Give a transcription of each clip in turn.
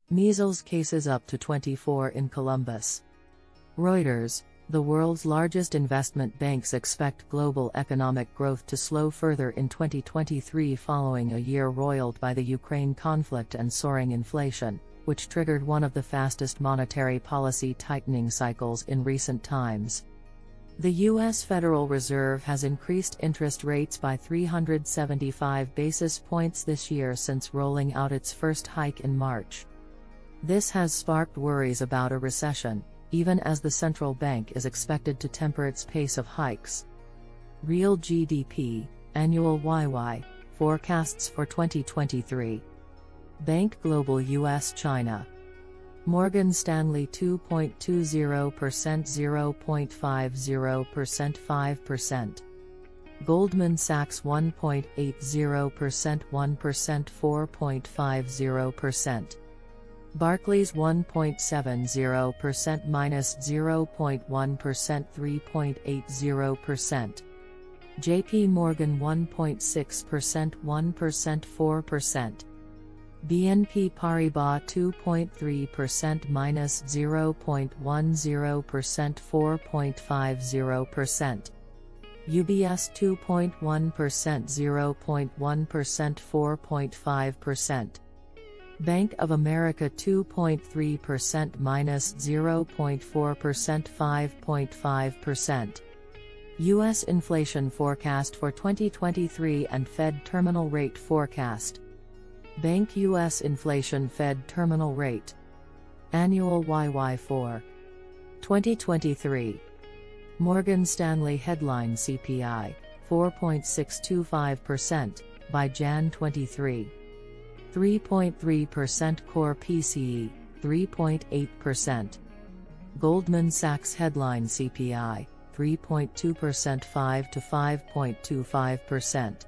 Measles cases up to 24 in Columbus. Reuters, the world's largest investment banks expect global economic growth to slow further in 2023 following a year roiled by the Ukraine conflict and soaring inflation, which triggered one of the fastest monetary policy tightening cycles in recent times. The U.S. Federal Reserve has increased interest rates by 375 basis points this year since rolling out its first hike in March. This has sparked worries about a recession, even as the central bank is expected to temper its pace of hikes. Real GDP, annual YY, forecasts for 2023. Bank Global US China. Morgan Stanley 2.20%, 0.50%, 5%. Goldman Sachs 1.80%, 1%, 4.50%. Barclays 1.70%, -0.1%, 3.80%. JP Morgan 1.6%, 1%, 4%. BNP Paribas 2.3%, -0.10%, 4.50%. UBS 2.1%, 0.1%, 4.5%. Bank of America 2.3%, -0.4%, 5.5%. U.S. inflation forecast for 2023 and Fed terminal rate forecast. Bank U.S. inflation Fed terminal rate. Annual YY for 2023. Morgan Stanley headline CPI, 4.625%, by Jan 23. 3.3% core PCE, 3.8%. Goldman Sachs headline CPI, 3.2%, 5 to 5.25%.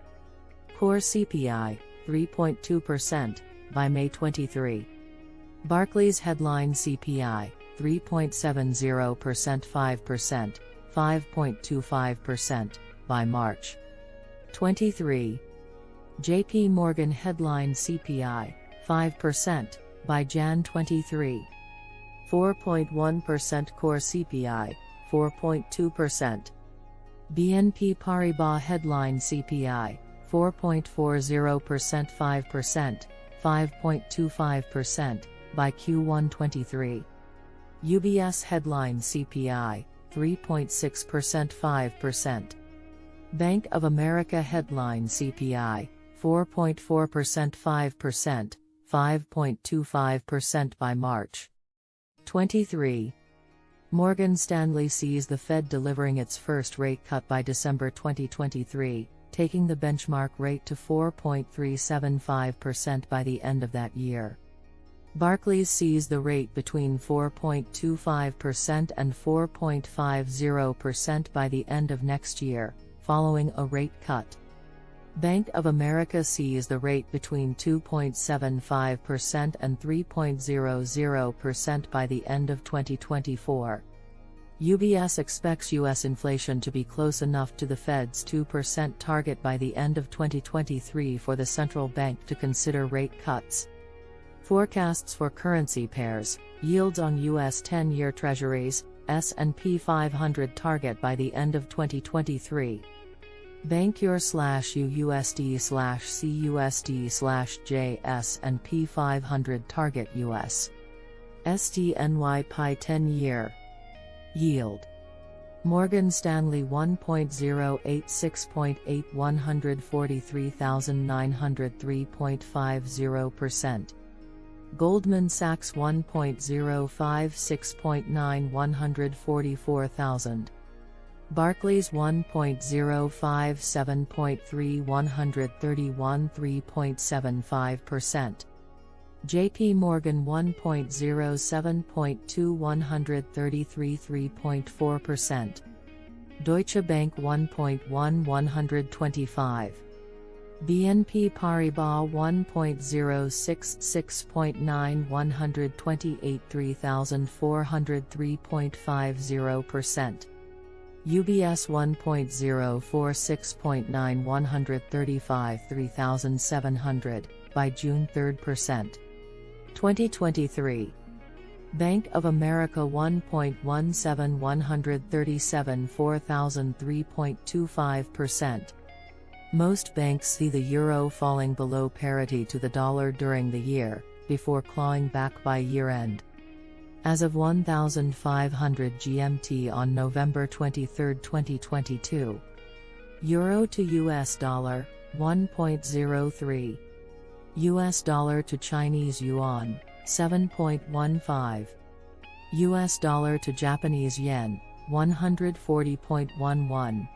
Core CPI, 3.2%, by May 23. Barclays headline CPI, 3.70%, 5%, 5.25%, by March 23. JP Morgan headline CPI, 5%, by Jan 23. 4.1% core CPI, 4.2%. BNP Paribas headline CPI, 4.40%, 5%, 5.25%, by Q1 23. UBS headline CPI, 3.6%, 5%. Bank of America headline CPI, 4.4%, 5%, 5.25% by March 23. Morgan Stanley sees the Fed delivering its first rate cut by December 2023, taking the benchmark rate to 4.375% by the end of that year. Barclays sees the rate between 4.25% and 4.50% by the end of next year, following a rate cut. Bank of America sees the rate between 2.75% and 3.00% by the end of 2024. UBS expects U.S. inflation to be close enough to the Fed's 2% target by the end of 2023 for the central bank to consider rate cuts. Forecasts for currency pairs, yields on U.S. 10-year Treasuries, S&P 500 target by the end of 2023. Bank EUR/CUSD/JS S&P 500 target US. SDNY Pi 10-year. Yield. Morgan Stanley 1.086.8 143,903.50%. Goldman Sachs 1.056.9 144,000. Barclays 1.057.3 131.3.75%. JP Morgan 1.07.2 133.4%. Deutsche Bank 1.1 125. BNP Paribas 1.066.9 128,3403.50%. UBS 1.046.9 135 3,700, by June 3%. 2023. Bank of America 1.17 137 4003.25%. Most banks see the euro falling below parity to the dollar during the year, before clawing back by year-end. As of 1500 GMT on November 23, 2022. Euro to US dollar, 1.03. US dollar to Chinese yuan, 7.15. US dollar to Japanese yen, 140.11.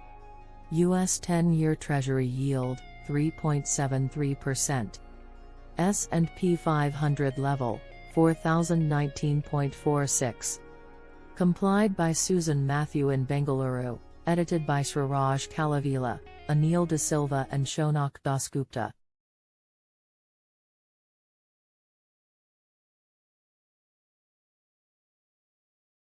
US 10-year Treasury yield, 3.73%. S&P 500 level, 4019.46. Complied by Susan Matthew in Bengaluru, edited by Sriraj Kalavila, Anil De Silva and Shonak Dasgupta.